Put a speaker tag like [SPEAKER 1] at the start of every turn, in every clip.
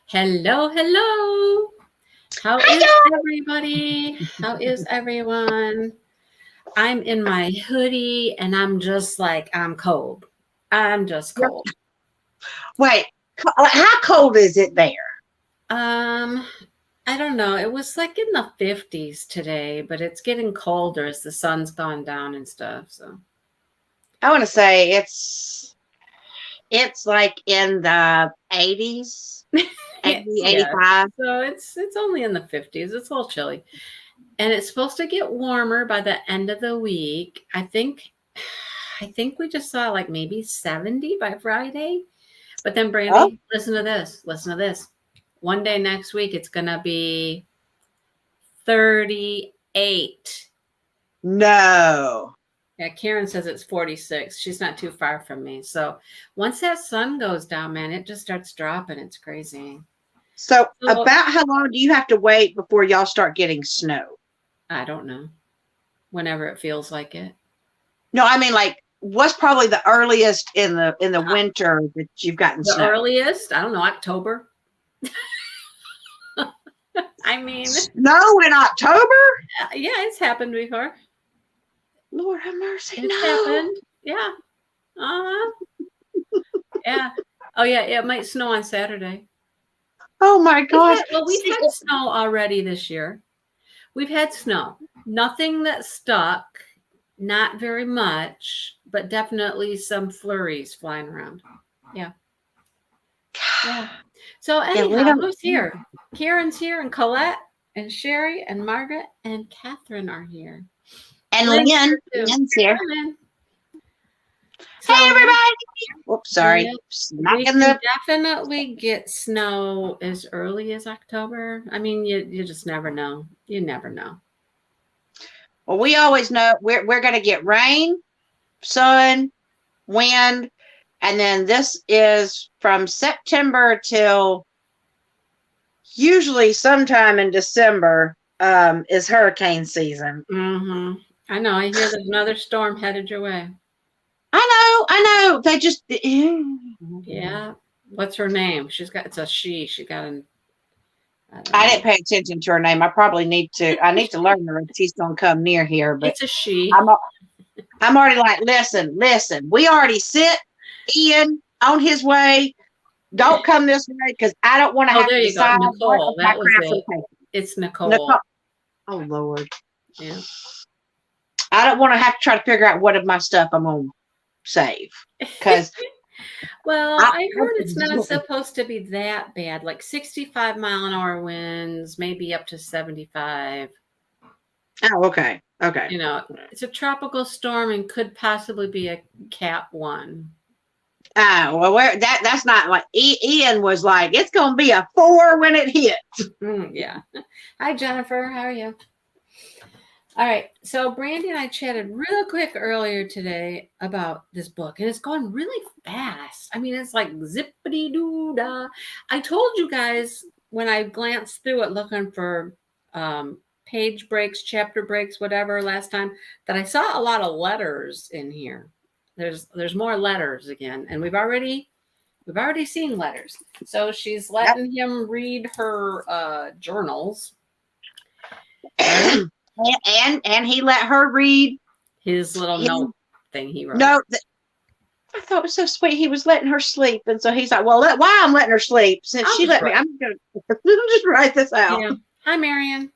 [SPEAKER 1] Hello, hello. How
[SPEAKER 2] Hi,
[SPEAKER 1] is
[SPEAKER 2] y'all.
[SPEAKER 1] everybody? How is everyone? I'm in my hoodie and I'm just like, I'm cold. I'm just cold.
[SPEAKER 2] Wait, how cold is it there?
[SPEAKER 1] Um, I don't know. It was like in the 50s today, but it's getting colder as the sun's gone down and stuff. So,
[SPEAKER 2] I want to say it's like in the 80s, 80,
[SPEAKER 1] yeah.
[SPEAKER 2] 85.
[SPEAKER 1] So it's only in the 50s. It's a little chilly. And it's supposed to get warmer by the end of the week. I think we just saw like maybe 70 by Friday. But then
[SPEAKER 2] Oh,
[SPEAKER 1] Brandy, listen to this. Listen to this. One day next week it's gonna be 38.
[SPEAKER 2] no.
[SPEAKER 1] Yeah, Karen says it's 46. She's not too far from me. So once that sun goes down, man, it just starts dropping. It's crazy.
[SPEAKER 2] So,
[SPEAKER 1] So
[SPEAKER 2] about how long do you have to wait before y'all start getting snow?
[SPEAKER 1] I don't know. Whenever it feels like it.
[SPEAKER 2] No, I mean like what's probably the earliest in the winter that you've gotten
[SPEAKER 1] The
[SPEAKER 2] snow?
[SPEAKER 1] earliest, I don't know, October. I mean,
[SPEAKER 2] Snow in October?
[SPEAKER 1] yeah, it's happened before.
[SPEAKER 2] Lord have mercy,
[SPEAKER 1] It's
[SPEAKER 2] no.
[SPEAKER 1] happened. Yeah. Uh-huh. Yeah. Oh yeah, it might snow on Saturday.
[SPEAKER 2] Oh my gosh.
[SPEAKER 1] We've
[SPEAKER 2] See,
[SPEAKER 1] had snow already this year. We've had snow. Nothing that stuck, not very much, but definitely some flurries flying around. Yeah. Yeah. So
[SPEAKER 2] yeah, we
[SPEAKER 1] anyhow,
[SPEAKER 2] don't.
[SPEAKER 1] who's here? Karen's here and Colette and Sherry and Margaret and Catherine are here.
[SPEAKER 2] And
[SPEAKER 1] Lynn's here too.
[SPEAKER 2] Lynn's here.
[SPEAKER 1] Hi, Lynn.
[SPEAKER 2] Hey,
[SPEAKER 1] So
[SPEAKER 2] everybody. Oops, sorry.
[SPEAKER 1] yep, we
[SPEAKER 2] Smacking
[SPEAKER 1] can
[SPEAKER 2] the.
[SPEAKER 1] definitely get snow as early as October. I mean, you just never know. You never know.
[SPEAKER 2] Well, we always know we're going to get rain, sun, wind, and then this is from September till usually sometime in December is hurricane season.
[SPEAKER 1] Hmm. I know. I hear there's another storm headed your way.
[SPEAKER 2] I know. They just.
[SPEAKER 1] Yeah. What's her name? It's a she. She got an, I don't
[SPEAKER 2] I
[SPEAKER 1] know.
[SPEAKER 2] didn't pay attention to her name. I probably need to. I need to learn her if she's going to come near here. But
[SPEAKER 1] It's a she.
[SPEAKER 2] I'm I'm already like, listen. We already sent Ian on his way. Don't come this way because I don't want to
[SPEAKER 1] Oh,
[SPEAKER 2] have
[SPEAKER 1] there
[SPEAKER 2] to
[SPEAKER 1] you go.
[SPEAKER 2] decide what
[SPEAKER 1] Nicole.
[SPEAKER 2] of my
[SPEAKER 1] That was
[SPEAKER 2] crap I'm
[SPEAKER 1] it.
[SPEAKER 2] taking.
[SPEAKER 1] It's Nicole.
[SPEAKER 2] Nicole, oh Lord,
[SPEAKER 1] Yeah.
[SPEAKER 2] I don't want to have to try to figure out what of my stuff I'm gonna save because
[SPEAKER 1] Well,
[SPEAKER 2] I.
[SPEAKER 1] I heard it's not supposed to be that bad, like 65-mile-an-hour winds, maybe up to 75.
[SPEAKER 2] Oh, okay.
[SPEAKER 1] You know, it's a tropical storm and could possibly be a Cat 1.
[SPEAKER 2] Ah, well, that's not like Ian was like. It's gonna be a 4 when it hits.
[SPEAKER 1] Yeah. Hi, Jennifer. How are you? All right. So, Brandy and I chatted real quick earlier today about this book, and it's gone really fast. I mean, it's like zippity doo dah. I told you guys when I glanced through it looking for page breaks, chapter breaks, whatever last time, that I saw a lot of letters in here. There's more letters again, and we've already seen letters. So she's
[SPEAKER 2] Yep.
[SPEAKER 1] letting him read her journals.
[SPEAKER 2] And he let her read
[SPEAKER 1] His little
[SPEAKER 2] his
[SPEAKER 1] note thing he wrote.
[SPEAKER 2] note. I thought it was so sweet. He was letting her sleep, and so he's like, "Well, why I'm letting her sleep since
[SPEAKER 1] I'll
[SPEAKER 2] she
[SPEAKER 1] just
[SPEAKER 2] let me.
[SPEAKER 1] write.
[SPEAKER 2] I'm gonna just write this out."
[SPEAKER 1] Yeah. Hi, Marion.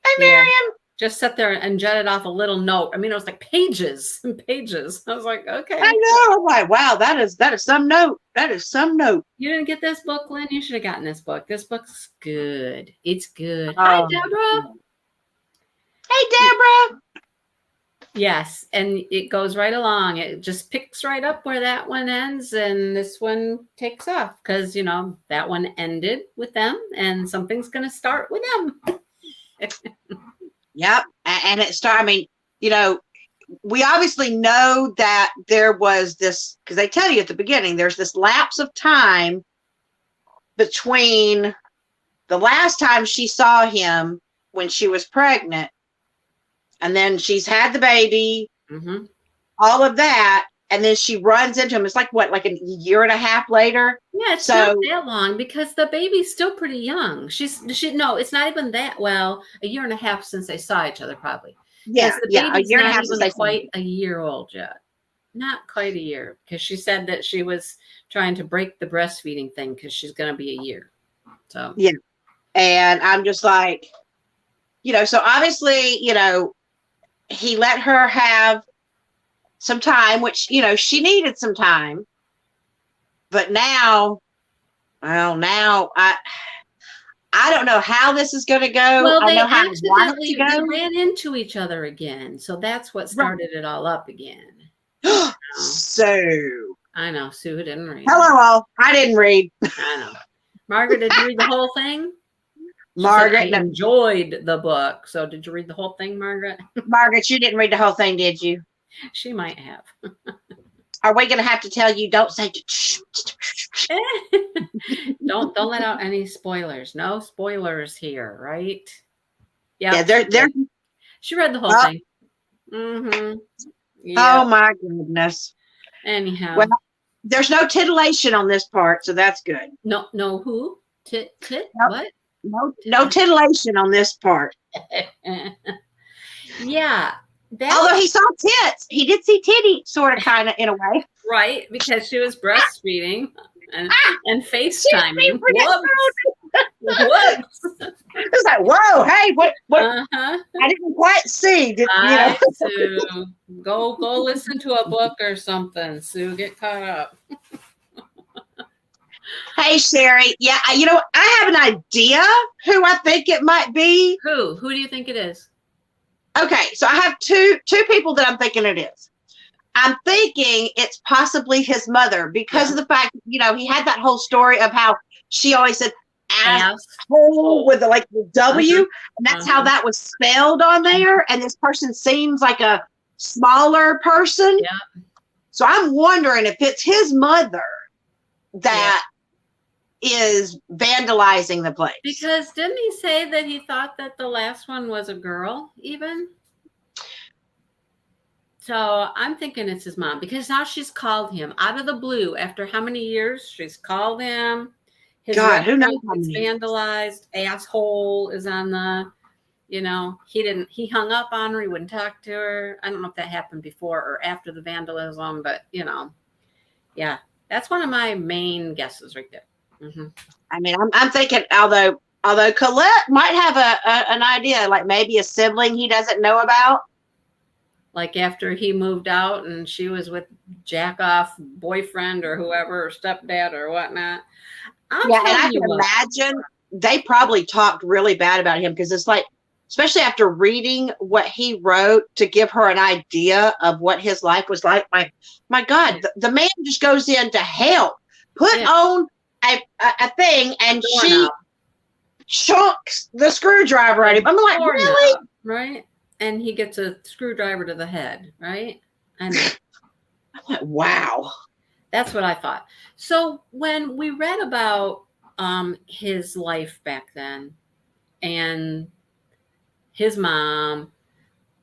[SPEAKER 2] Hey,
[SPEAKER 1] Yeah.
[SPEAKER 2] Miriam.
[SPEAKER 1] Just sat there and jutted off a little note. I mean, it was like pages and pages. I was like,
[SPEAKER 2] I
[SPEAKER 1] okay.
[SPEAKER 2] know. I'm like, wow, that is some note. That is some note.
[SPEAKER 1] You didn't get this book, Lynn? You should have gotten this book. This book's good. It's good. Hi,
[SPEAKER 2] Oh,
[SPEAKER 1] Deborah.
[SPEAKER 2] hey, Deborah.
[SPEAKER 1] Yes, and it goes right along. It just picks right up where that one ends, and this one takes off because that one ended with them, and something's going to start with them.
[SPEAKER 2] Yep. And it started. I mean, you know, we obviously know that there was this because they tell you at the beginning. There's this lapse of time between the last time she saw him when she was pregnant, and then she's had the baby.
[SPEAKER 1] Mm-hmm.
[SPEAKER 2] All of that. and then she runs into him. It's like what, like a year and a half later?
[SPEAKER 1] Yeah, it's not that long because the baby's still pretty young. No, it's not even that. Well, a year and a half since they saw each other, probably.
[SPEAKER 2] Yeah,
[SPEAKER 1] Because the
[SPEAKER 2] yeah, a
[SPEAKER 1] baby's
[SPEAKER 2] year and a
[SPEAKER 1] not
[SPEAKER 2] half since
[SPEAKER 1] even
[SPEAKER 2] they saw
[SPEAKER 1] quite
[SPEAKER 2] him.
[SPEAKER 1] a year old yet. Not quite a year, because she said that she was trying to break the breastfeeding thing because she's going to be a year. So
[SPEAKER 2] Yeah, and I'm just like, so obviously, he let her have some time, which she needed some time, but now, well, now I don't know how this is going to go.
[SPEAKER 1] well,
[SPEAKER 2] I
[SPEAKER 1] they
[SPEAKER 2] know how I want it to
[SPEAKER 1] accidentally they
[SPEAKER 2] go.
[SPEAKER 1] ran into each other again, so that's what started it all up again. Oh,
[SPEAKER 2] So,
[SPEAKER 1] I know Sue didn't read it.
[SPEAKER 2] hello all. I didn't read.
[SPEAKER 1] I know. Margaret, did you read the whole thing? She said, I
[SPEAKER 2] Margaret, no,
[SPEAKER 1] enjoyed the book. So did you read the whole thing, Margaret?
[SPEAKER 2] Margaret, you didn't read the whole thing, did you?
[SPEAKER 1] She might have.
[SPEAKER 2] Are we going to have to tell you? Don't say.
[SPEAKER 1] Don't let out any spoilers. No spoilers here, right?
[SPEAKER 2] Yeah,
[SPEAKER 1] Yeah,
[SPEAKER 2] they're.
[SPEAKER 1] she read the whole
[SPEAKER 2] Oh,
[SPEAKER 1] thing. Mm-hmm.
[SPEAKER 2] oh
[SPEAKER 1] Yeah.
[SPEAKER 2] my goodness.
[SPEAKER 1] Anyhow.
[SPEAKER 2] Well, there's no titillation on this part, so that's good.
[SPEAKER 1] No who? Tit
[SPEAKER 2] Nope.
[SPEAKER 1] what?
[SPEAKER 2] No titillation on this part.
[SPEAKER 1] Yeah.
[SPEAKER 2] Although he saw tits, he did see titty, sort of, kind of, in a way.
[SPEAKER 1] Right, because she was breastfeeding and FaceTiming. Whoops.
[SPEAKER 2] It was like, whoa, hey, what?
[SPEAKER 1] Uh-huh.
[SPEAKER 2] I didn't quite see.
[SPEAKER 1] Sue, go listen to a book or something. Sue, get caught up.
[SPEAKER 2] Hey, Sherry. Yeah, I have an idea who I think it might be.
[SPEAKER 1] Who do you think it is?
[SPEAKER 2] Okay, so I have two people that I'm thinking it is. I'm thinking it's possibly his mother because of the fact, he had that whole story of how she always said asshole with the W, and that's how that was spelled on there. And this person seems like a smaller person.
[SPEAKER 1] Yeah.
[SPEAKER 2] So I'm wondering if it's his mother that is vandalizing the place.
[SPEAKER 1] Because didn't he say that he thought that the last one was a girl even? So I'm thinking it's his mom, because now she's called him out of the blue after how many years? She's called him. His
[SPEAKER 2] God, who knows
[SPEAKER 1] restaurant gets vandalized. Asshole is on the, he hung up on her. He wouldn't talk to her. I don't know if that happened before or after the vandalism, but yeah, that's one of my main guesses right there. Mm-hmm.
[SPEAKER 2] I mean, I'm thinking, although Colette might have an idea, like maybe a sibling he doesn't know about.
[SPEAKER 1] Like after he moved out and she was with jack-off boyfriend or whoever, or stepdad or whatnot.
[SPEAKER 2] And I can imagine they probably talked really bad about him, because it's like, especially after reading what he wrote to give her an idea of what his life was like. My God, the man just goes into hell, put on a thing, and she chunks the screwdriver at him. I'm like, really?
[SPEAKER 1] Right? And he gets a screwdriver to the head, right? I know.
[SPEAKER 2] I'm like, wow.
[SPEAKER 1] That's what I thought. So when we read about his life back then, and his mom,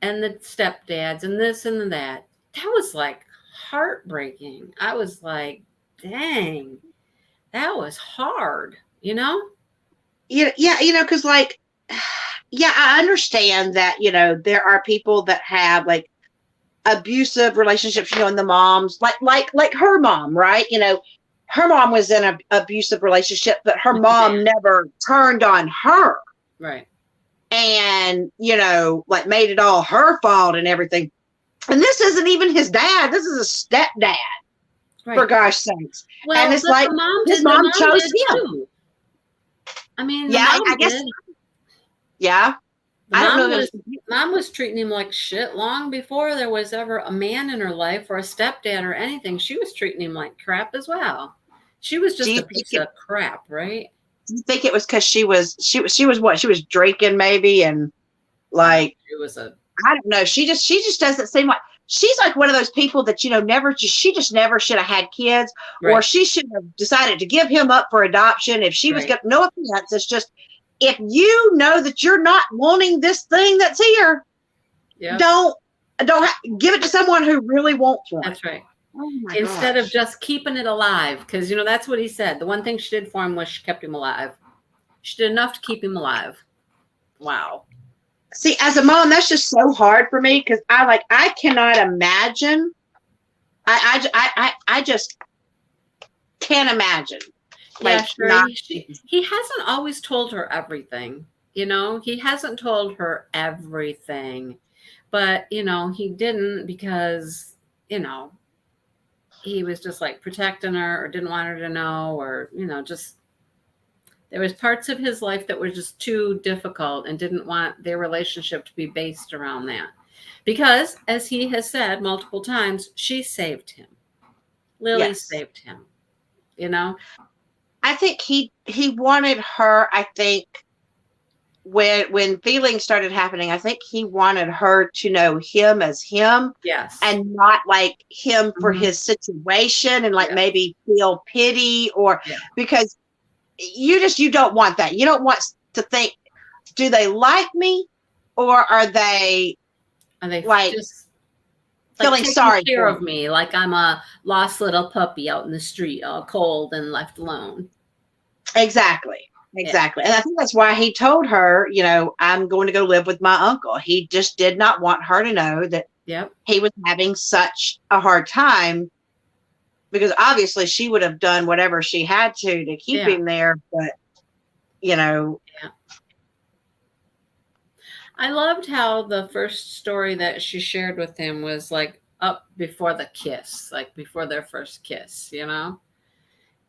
[SPEAKER 1] and the stepdads, and this and that was like heartbreaking. I was like, dang, that was hard,
[SPEAKER 2] Yeah, because I understand that, there are people that have like abusive relationships, and the moms, like her mom, right? Her mom was in an abusive relationship, but her mom never turned on her.
[SPEAKER 1] Right.
[SPEAKER 2] And, made it all her fault and everything. And this isn't even his dad. This is a stepdad, for gosh sakes.
[SPEAKER 1] Well,
[SPEAKER 2] and it's like his mom chose him.
[SPEAKER 1] Too. I mean,
[SPEAKER 2] I guess. Yeah. I don't know.
[SPEAKER 1] Mom was treating him like shit long before there was ever a man in her life or a stepdad or anything. She was treating him like crap as well. She was just a piece of crap, right?
[SPEAKER 2] Do you think it was because she was what? She was drinking maybe, and like I don't know. She just doesn't seem like she's like one of those people that she just never should have had kids, or she should have decided to give him up for adoption if she was no offense. It's just, if you know that you're not wanting this thing that's here, don't give it to someone who really wants one.
[SPEAKER 1] That's right.
[SPEAKER 2] Oh my
[SPEAKER 1] instead of
[SPEAKER 2] gosh.
[SPEAKER 1] just keeping it alive. Because, that's what he said. The one thing she did for him was she kept him alive. She did enough to keep him alive. Wow.
[SPEAKER 2] See, as a mom, that's just so hard for me because I cannot imagine. I just can't imagine.
[SPEAKER 1] Yeah,
[SPEAKER 2] Like
[SPEAKER 1] sure.
[SPEAKER 2] not.
[SPEAKER 1] He hasn't always told her everything. He hasn't told her everything. But, he didn't because, he was just like protecting her or didn't want her to know or, just there was parts of his life that were just too difficult and didn't want their relationship to be based around that. Because, as he has said multiple times, she saved him. Lily
[SPEAKER 2] Yes.
[SPEAKER 1] saved him, you know?
[SPEAKER 2] I think he wanted her, I think when feelings started happening, I think he wanted her to know him as him
[SPEAKER 1] Yes.
[SPEAKER 2] and not like him for
[SPEAKER 1] Mhm.
[SPEAKER 2] his situation and like
[SPEAKER 1] Yeah.
[SPEAKER 2] maybe feel pity or
[SPEAKER 1] Yeah.
[SPEAKER 2] because you don't want that. You don't want to think, do they like me or are they
[SPEAKER 1] And they
[SPEAKER 2] like
[SPEAKER 1] just like
[SPEAKER 2] feeling
[SPEAKER 1] taking
[SPEAKER 2] sorry
[SPEAKER 1] care
[SPEAKER 2] for
[SPEAKER 1] of
[SPEAKER 2] me?
[SPEAKER 1] me like I'm a lost little puppy out in the street, all cold and left alone.
[SPEAKER 2] Exactly.
[SPEAKER 1] Yeah.
[SPEAKER 2] Exactly. And I think that's why he told her, I'm going to go live with my uncle. He just did not want her to know that
[SPEAKER 1] Yep.
[SPEAKER 2] he was having such a hard time because obviously she would have done whatever she had to keep
[SPEAKER 1] Yeah.
[SPEAKER 2] him there. But, you know,
[SPEAKER 1] Yeah. I loved how the first story that she shared with him was like up before the kiss, like before their first kiss.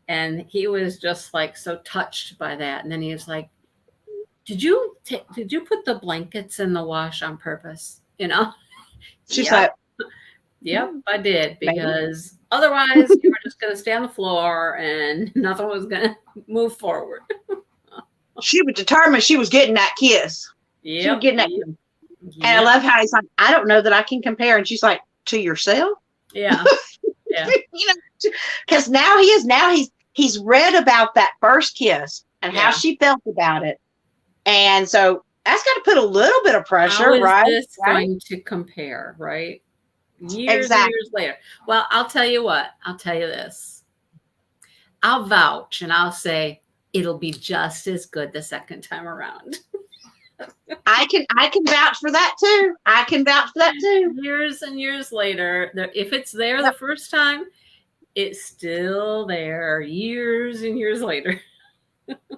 [SPEAKER 1] And he was just like so touched by that. And then he was like, did you put the blankets in the wash on purpose?
[SPEAKER 2] she's
[SPEAKER 1] Yep.
[SPEAKER 2] like,
[SPEAKER 1] Yep, I did
[SPEAKER 2] maybe.
[SPEAKER 1] because otherwise you were just going to stay on the floor and nothing was going to move forward.
[SPEAKER 2] She was determined she was getting that kiss. She was
[SPEAKER 1] Yep.
[SPEAKER 2] getting that
[SPEAKER 1] Yep.
[SPEAKER 2] kiss. And I
[SPEAKER 1] Yep.
[SPEAKER 2] love how he's like, I don't know that I can compare. And she's like, to yourself?
[SPEAKER 1] Yeah. Yeah.
[SPEAKER 2] you know, because now he's read about that first kiss and how
[SPEAKER 1] Yeah.
[SPEAKER 2] she felt about it. And so that's got to put a little bit of
[SPEAKER 1] How
[SPEAKER 2] pressure,
[SPEAKER 1] is
[SPEAKER 2] right?
[SPEAKER 1] this
[SPEAKER 2] Right?
[SPEAKER 1] going to compare, right? Years and
[SPEAKER 2] Exactly.
[SPEAKER 1] years later. Well, I'll tell you what. I'll tell you this. I'll vouch and I'll say it'll be just as good the second time around.
[SPEAKER 2] I can vouch for that too. I can vouch for that too.
[SPEAKER 1] Years and years later, if it's there the
[SPEAKER 2] Yep.
[SPEAKER 1] first time, it's still there years and years later.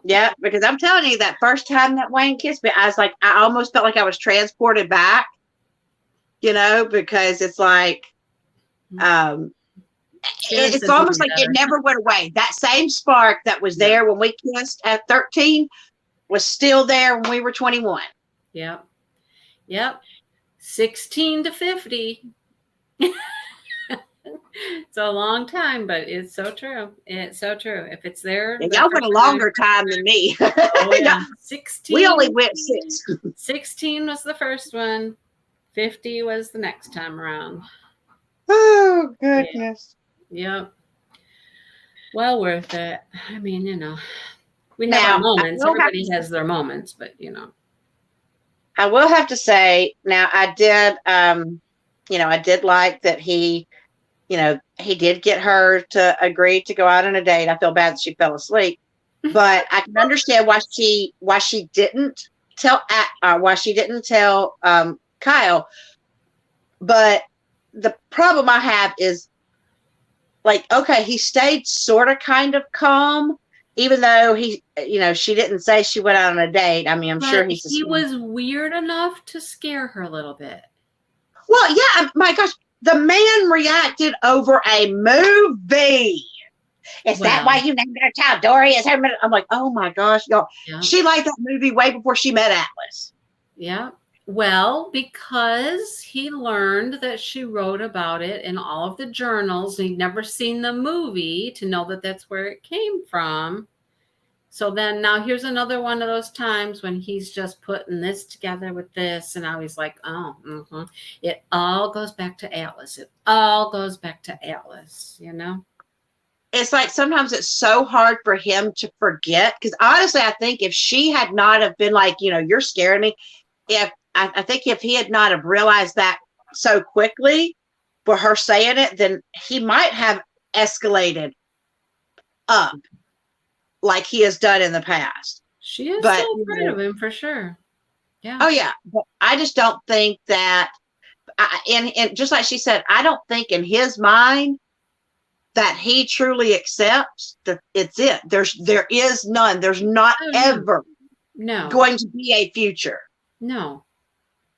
[SPEAKER 2] Yeah, because I'm telling you, that first time that Wayne kissed me, I was like, I almost felt like I was transported back, because it's like, um, it's almost
[SPEAKER 1] Even
[SPEAKER 2] like it
[SPEAKER 1] better.
[SPEAKER 2] never went away. That same spark that was
[SPEAKER 1] Yeah.
[SPEAKER 2] there when we kissed at 13 was still there when we were 21.
[SPEAKER 1] Yep. Yep. 16 to 50. It's a long time, but it's so true. It's so true. If it's there,
[SPEAKER 2] And
[SPEAKER 1] the
[SPEAKER 2] y'all went
[SPEAKER 1] first
[SPEAKER 2] a
[SPEAKER 1] time.
[SPEAKER 2] longer time than me.
[SPEAKER 1] Oh, yeah.
[SPEAKER 2] We
[SPEAKER 1] 16.
[SPEAKER 2] only went 6.
[SPEAKER 1] 16 was the first one. 50 was the next time around.
[SPEAKER 2] Oh,
[SPEAKER 1] Yeah.
[SPEAKER 2] goodness.
[SPEAKER 1] Yep. Well worth it. I mean, we have our
[SPEAKER 2] Now,
[SPEAKER 1] moments. Everybody has their moments, but
[SPEAKER 2] I will have to say, now I did, I did like that he did get her to agree to go out on a date. I feel bad that she fell asleep, but I can understand why she didn't tell Kyle. But the problem I have is like, okay, he stayed sort of kind of calm, even though she didn't say she went out on a date. I mean, I'm sure
[SPEAKER 1] but
[SPEAKER 2] he
[SPEAKER 1] he
[SPEAKER 2] suspected.
[SPEAKER 1] was weird enough to scare her a little bit.
[SPEAKER 2] Well, yeah, my gosh, the man reacted over a movie. Is that why you named her child Dory? Is her? I'm like, oh my gosh, y'all.
[SPEAKER 1] Yeah.
[SPEAKER 2] She liked that movie way before she met Atlas.
[SPEAKER 1] Yeah. Well, because he learned that she wrote about it in all of the journals. He'd never seen the movie to know that that's where it came from. So then now here's another one of those times when he's just putting this together with this. And now he's like, oh, it all goes back to Atlas. It all goes back to Atlas,
[SPEAKER 2] It's like sometimes it's so hard for him to forget. Because honestly, I think if she had not have been like, you're scaring me. I think if he had not have realized that so quickly, for her saying it, then he might have escalated up like he has done in the past.
[SPEAKER 1] She is
[SPEAKER 2] But,
[SPEAKER 1] still afraid of him for sure. Yeah.
[SPEAKER 2] oh yeah, but I just don't think that, and just like she said, I don't think in his mind that he truly accepts that it's it. There is none. There's not
[SPEAKER 1] Oh,
[SPEAKER 2] ever
[SPEAKER 1] no.
[SPEAKER 2] going to be a future.
[SPEAKER 1] No.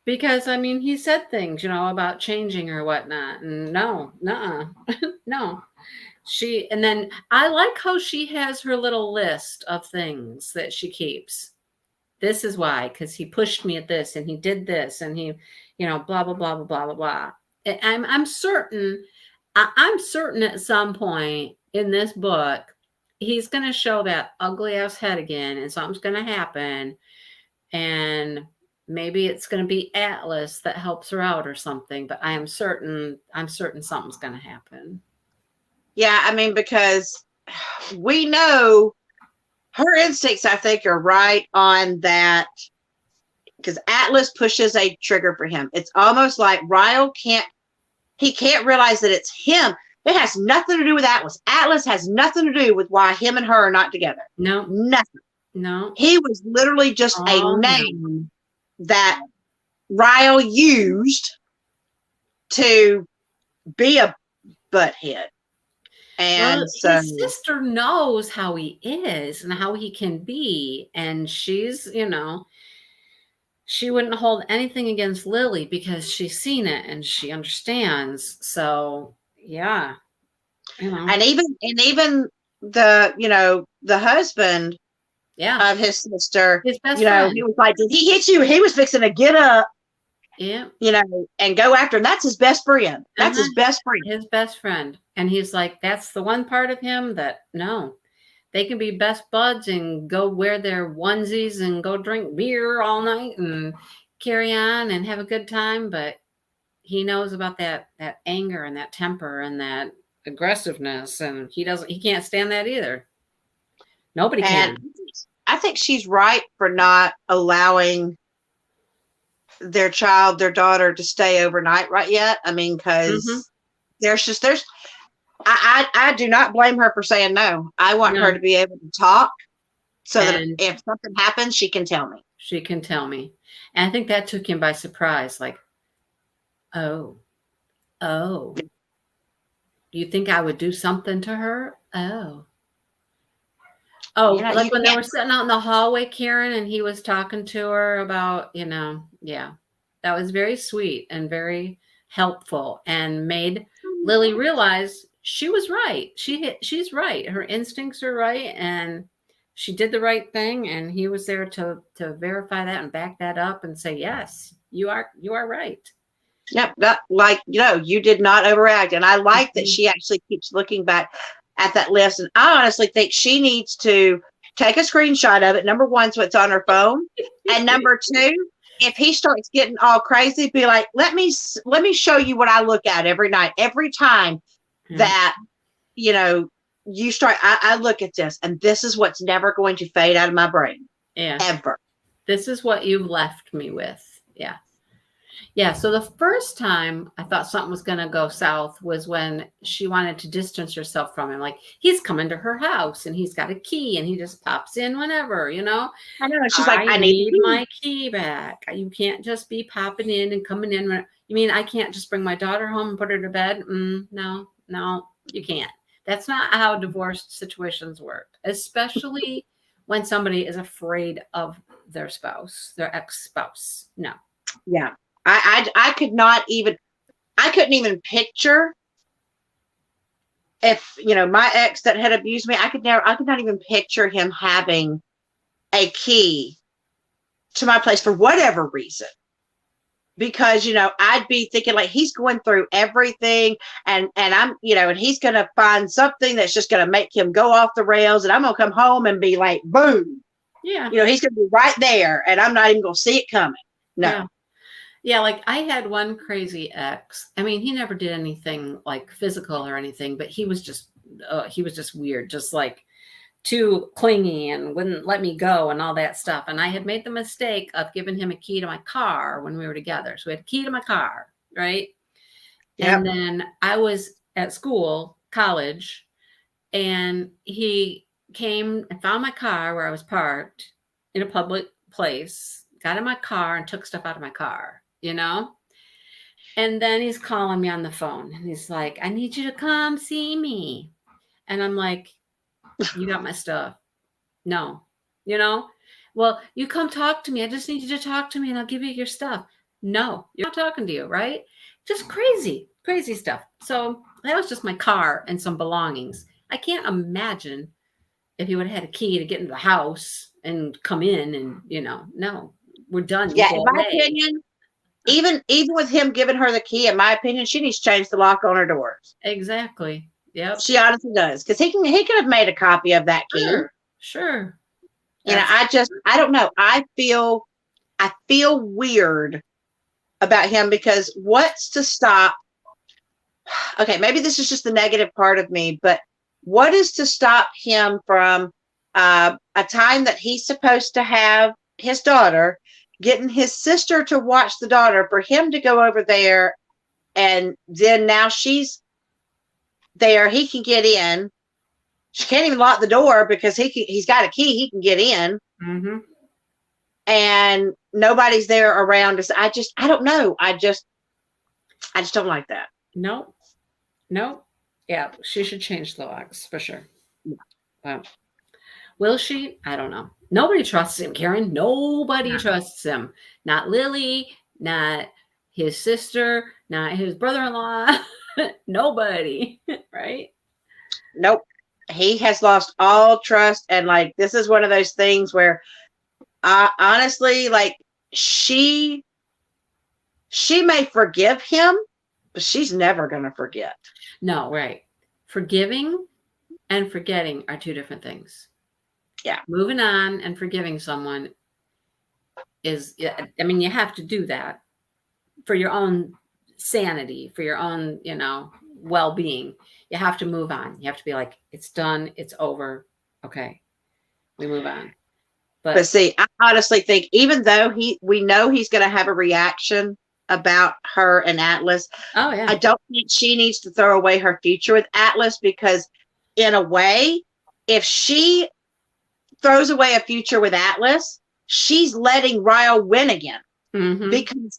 [SPEAKER 1] Because I mean, he said things, about changing or whatnot, and no, nuh-uh. No. And then I like how she has her little list of things that she keeps. This is why, because he pushed me at this and he did this and he, blah, blah, blah, blah, blah, blah, blah. And I'm certain at some point in this book, he's going to show that ugly ass head again and something's going to happen. And maybe it's going to be Atlas that helps her out or something, but I'm certain something's going to happen.
[SPEAKER 2] Yeah, I mean, because we know her instincts, I think, are right on that, because Atlas pushes a trigger for him. It's almost like Ryle can't realize that it's him. It has nothing to do with Atlas. Atlas has nothing to do with why him and her are not together.
[SPEAKER 1] No.
[SPEAKER 2] Nothing.
[SPEAKER 1] No.
[SPEAKER 2] He was literally just a name that Ryle used to be a butthead. And so
[SPEAKER 1] his sister knows how he is and how he can be. And she's, she wouldn't hold anything against Lily because she's seen it and she understands. So yeah.
[SPEAKER 2] And even the husband of his sister,
[SPEAKER 1] his best friend.
[SPEAKER 2] he was like, did he hit you? He was fixing to get up.
[SPEAKER 1] Yeah.
[SPEAKER 2] And go after him. That's his best friend. That's his best friend.
[SPEAKER 1] His best friend. And he's like, that's the one part of him that, no, they can be best buds and go wear their onesies and go drink beer all night and carry on and have a good time. But he knows about that anger and that temper and that aggressiveness. And he can't stand that either. Nobody can.
[SPEAKER 2] I think she's right for not allowing their daughter to stay overnight right yet. I mean, because I do not blame her for saying no. I want her to be able to talk so that if something happens, she can tell me.
[SPEAKER 1] She can tell me. And I think that took him by surprise. Like, oh, you think I would do something to her? Like when they were sitting out in the hallway, Karen, and he was talking to her about, yeah, that was very sweet and very helpful and made Lily realize she was right. She's right. Her instincts are right. And she did the right thing. And he was there to verify that and back that up and say, yes, you are right.
[SPEAKER 2] Yep. You did not overact. And I like that she actually keeps looking back at that list. And I honestly think she needs to take a screenshot of it. Number one, so it's on her phone. And number two, if he starts getting all crazy, be like, let me show you what I look at every night, every time that, you start, I look at this, and this is what's never going to fade out of my brain.
[SPEAKER 1] Yeah.
[SPEAKER 2] Ever.
[SPEAKER 1] This is what you've left me with. Yeah. Yeah, so the first time I thought something was going to go south was when she wanted to distance herself from him. Like, he's coming to her house and he's got a key and he just pops in whenever,
[SPEAKER 2] I know. She's like, I need
[SPEAKER 1] my key back. You can't just be popping in and coming in. You mean I can't just bring my daughter home and put her to bed? No, you can't. That's not how divorce situations work, especially when somebody is afraid of their spouse, their ex-spouse. No.
[SPEAKER 2] Yeah. I couldn't even picture if, my ex that had abused me, I could not even picture him having a key to my place for whatever reason. Because, I'd be thinking like he's going through everything and I'm, and he's going to find something that's just going to make him go off the rails. And I'm going to come home and be like, boom.
[SPEAKER 1] Yeah.
[SPEAKER 2] He's going to be right there and I'm not even going to see it coming. No.
[SPEAKER 1] Yeah. Yeah, like I had one crazy ex. I mean, he never did anything like physical or anything, but he was just weird, just like too clingy and wouldn't let me go and all that stuff. And I had made the mistake of giving him a key to my car when we were together. So we had a key to my car, right? And then I was at school, college, and he came and found my car where I was parked in a public place, got in my car and took stuff out of my car, you know? And then he's calling me on the phone and he's like, I need you to come see me. And I'm like, you got my stuff. No, you know? Well, you come talk to me. I just need you to talk to me and I'll give you your stuff. No, you're not talking to you, right? Just crazy, crazy stuff. So that was just my car and some belongings. I can't imagine if he would have had a key to get into the house and come in and, no, we're done. You
[SPEAKER 2] Yeah,
[SPEAKER 1] go
[SPEAKER 2] in my
[SPEAKER 1] away.
[SPEAKER 2] opinion, even with him giving her the key, in my opinion, she needs to change the lock on her doors.
[SPEAKER 1] Exactly. Yep.
[SPEAKER 2] She honestly does, because he could have made a copy of that key.
[SPEAKER 1] Sure.
[SPEAKER 2] You know, I don't know. I feel weird about him, because what's to stop? Okay, maybe this is just the negative part of me, but what is to stop him from a time that he's supposed to have his daughter, getting his sister to watch the daughter, for him to go over there, and then now she's there, he can get in. She can't even lock the door because he's got a key, he can get in.
[SPEAKER 1] Mm-hmm.
[SPEAKER 2] And nobody's there around us. I don't know. I just don't like that.
[SPEAKER 1] Nope. Yeah, she should change the locks for sure. Well, will she? I don't know. Nobody trusts him, Karen. Nobody trusts him. Not Lily, not his sister, not his brother-in-law. Nobody, right?
[SPEAKER 2] Nope. He has lost all trust. And like, this is one of those things where honestly, like, she may forgive him, but she's never going to forget.
[SPEAKER 1] No, right. Forgiving and forgetting are two different things.
[SPEAKER 2] Yeah.
[SPEAKER 1] Moving on and forgiving someone is, I mean, you have to do that for your own sanity, for your own, well-being. You have to move on. You have to be like, it's done. It's over. Okay. We move on.
[SPEAKER 2] But see, I honestly think, even though we know he's going to have a reaction about her and Atlas.
[SPEAKER 1] Oh, yeah.
[SPEAKER 2] I don't think she needs to throw away her future with Atlas, because in a way, if she throws away a future with Atlas, she's letting Ryle win again.
[SPEAKER 1] Mm-hmm.
[SPEAKER 2] Because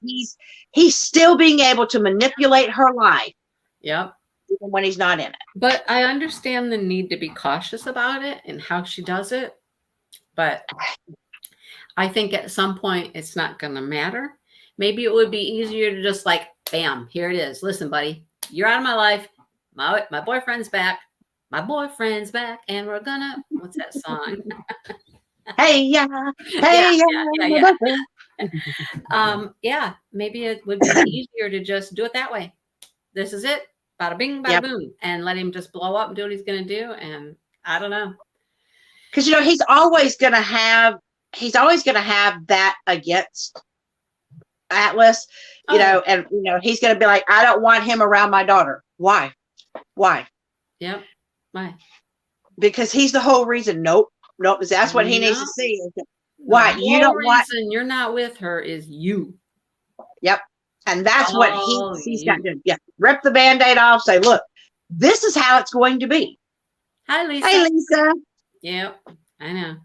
[SPEAKER 2] he's still being able to manipulate her life.
[SPEAKER 1] Yep.
[SPEAKER 2] Even when he's not in it.
[SPEAKER 1] But I understand the need to be cautious about it and how she does it. But I think at some point it's not going to matter. Maybe it would be easier to just like, bam, here it is. Listen, buddy, you're out of my life. My boyfriend's back. My boyfriend's back. And we're gonna, what's that song?
[SPEAKER 2] Hey, yeah. Hey,
[SPEAKER 1] yeah. Yeah, maybe it would be easier to just do it that way. This is it. Bada bing, bada boom. And let him just blow up and do what he's going to do. And I don't know.
[SPEAKER 2] Because, he's always going to have that against Atlas, and, he's going to be like, I don't want him around my daughter. Why?
[SPEAKER 1] Yep. Why?
[SPEAKER 2] Because he's the whole reason. Nope. That's what he needs to see. Why? You don't want.
[SPEAKER 1] The reason you're not with her is you.
[SPEAKER 2] Yep. And that's what he's got to do. Yeah. Rip the Band-Aid off. Say, look, this is how it's going to be.
[SPEAKER 1] Hi, Lisa.
[SPEAKER 2] Hey, Lisa.
[SPEAKER 1] Yep. I know.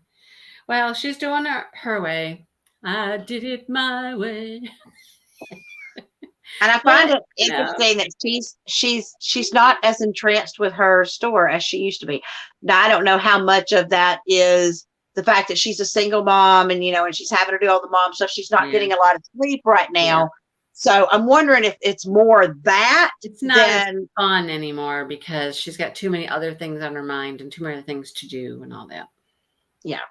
[SPEAKER 1] Well, she's doing it her way. I did it my way.
[SPEAKER 2] And I find it interesting that she's not as entranced with her store as she used to be. Now, I don't know how much of that is the fact that she's a single mom and, and she's having to do all the mom stuff. She's not getting a lot of sleep right now. Yeah. So I'm wondering if it's more that.
[SPEAKER 1] It's not as fun anymore because she's got too many other things on her mind and too many things to do and all that.
[SPEAKER 2] Yeah.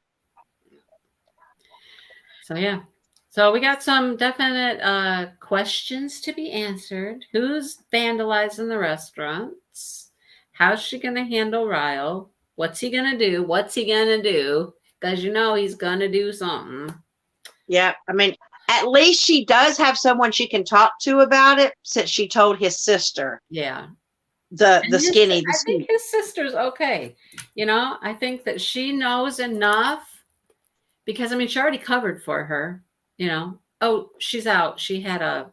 [SPEAKER 1] So, yeah. So we got some definite questions to be answered. Who's vandalizing the restaurants? How's she going to handle Ryle? What's he going to do? Because he's going to do something.
[SPEAKER 2] Yeah. I mean, at least she does have someone she can talk to about it, since she told his sister.
[SPEAKER 1] Yeah.
[SPEAKER 2] The skinny.
[SPEAKER 1] I think his sister's okay. I think that she knows enough because, she already covered for her. Oh, she's out. She had an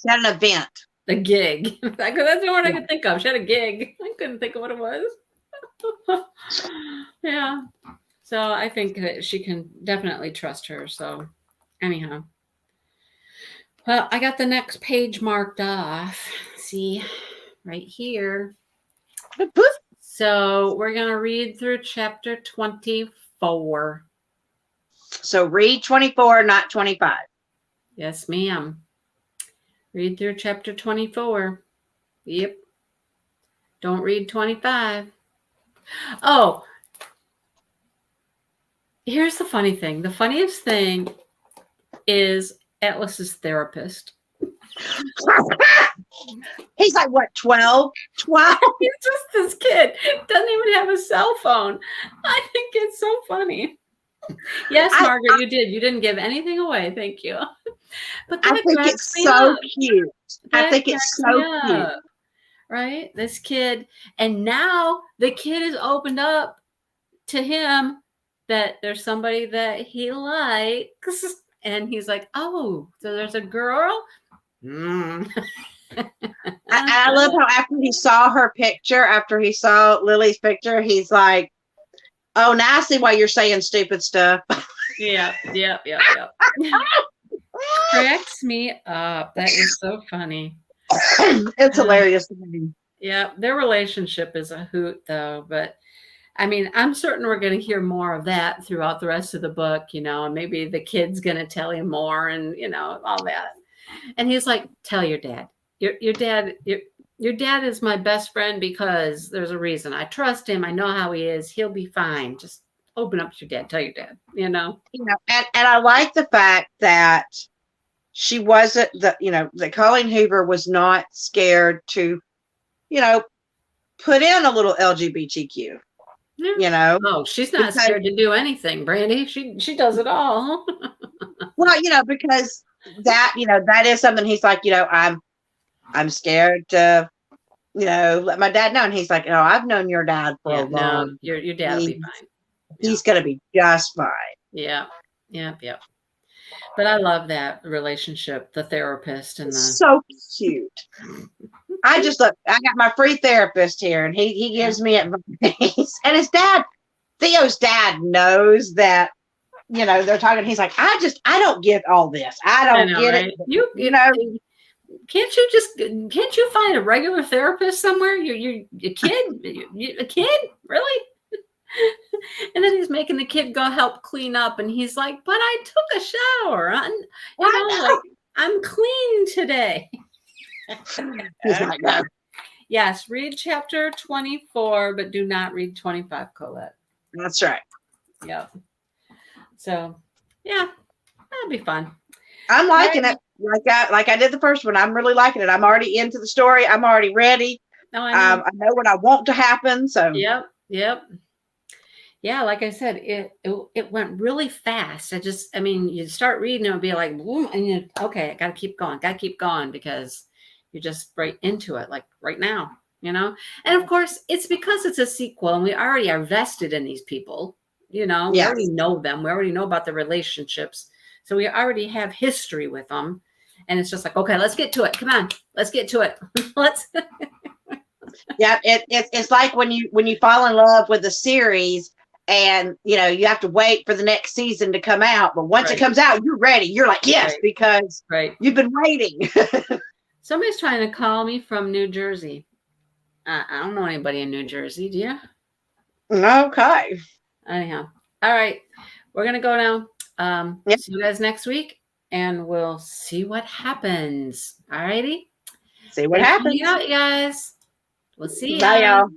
[SPEAKER 2] event.
[SPEAKER 1] a gig. That's the word I could think of. She had a gig. I couldn't think of what it was. Yeah. So I think that she can definitely trust her. So anyhow. Well, I got the next page marked off. See, right here. So we're going to read through chapter 24.
[SPEAKER 2] So read 24, not 25.
[SPEAKER 1] Yes, ma'am. Read through chapter 24. Yep. Don't read 25. Oh, here's the funny thing. The funniest thing is Atlas's therapist.
[SPEAKER 2] He's like, what, 12? 12?
[SPEAKER 1] He's just this kid. Doesn't even have a cell phone. I think it's so funny. Yes, Margaret, you did. You didn't give anything away. Thank you. But
[SPEAKER 2] I think it's so cute. I think it's so cute.
[SPEAKER 1] Right? This kid. And now the kid is opened up to him that there's somebody that he likes. And he's like, oh, so there's a girl?
[SPEAKER 2] I love how after he saw her picture, after he saw Lily's picture, he's like, oh, now I see why you're saying stupid stuff.
[SPEAKER 1] Yeah. Cracks me up. That is so funny.
[SPEAKER 2] It's hilarious.
[SPEAKER 1] Yeah, their relationship is a hoot, though. But I mean, I'm certain we're going to hear more of that throughout the rest of the book, and maybe the kid's going to tell him more and, all that. And he's like, tell your dad. Your dad is my best friend because there's a reason. I trust him. I know how he is. He'll be fine. Just open up to your dad. Tell your dad,
[SPEAKER 2] and I like the fact that she wasn't that Colleen Hoover was not scared to, put in a little LGBTQ.
[SPEAKER 1] Yeah. Oh, she's not scared to do anything, Brandy. She does it all.
[SPEAKER 2] Well, because that is something he's like, I'm scared to, let my dad know. And he's like, I've known your dad for a long.
[SPEAKER 1] No, your dad will be fine.
[SPEAKER 2] He's gonna be just fine.
[SPEAKER 1] Yeah. But I love that relationship, the therapist and the
[SPEAKER 2] so cute. I got my free therapist here, and he gives me advice. And his dad, Theo's dad, knows that they're talking. He's like, I don't get all this. I don't get
[SPEAKER 1] right?
[SPEAKER 2] it.
[SPEAKER 1] Can't you find a regular therapist somewhere? You're a kid, really? And then he's making the kid go help clean up, and he's like, but I took a shower. I'm clean today.
[SPEAKER 2] He's like, no.
[SPEAKER 1] Yes, read chapter 24, but do not read 25, Colette.
[SPEAKER 2] That's right.
[SPEAKER 1] Yep. So, yeah, that'll be fun.
[SPEAKER 2] I'm liking it. Like I did the first one. I'm really liking it. I'm already into the story. I'm already ready.
[SPEAKER 1] Oh, I
[SPEAKER 2] know what I want to happen. So
[SPEAKER 1] Yep. Yeah, like I said, it went really fast. You start reading, it'll be like, boom, and okay, I gotta keep going because you're just right into it, like right now, And of course, it's because it's a sequel, and we already are vested in these people. We already know them. We already know about the relationships, so we already have history with them. And it's just like, okay, let's get to it. Come on, let's get to it. Let's.
[SPEAKER 2] Yeah, it's like when you fall in love with a series. And you have to wait for the next season to come out, but once it comes out, you're ready. You're like, yes, because you've been waiting.
[SPEAKER 1] Somebody's trying to call me from New Jersey. I don't know anybody in New Jersey. Do you?
[SPEAKER 2] Okay.
[SPEAKER 1] Anyhow, all right, we're gonna go now. See you guys next week, and we'll see what happens. All righty.
[SPEAKER 2] See what happens.
[SPEAKER 1] Out, you guys. We'll see you.
[SPEAKER 2] Bye, y'all.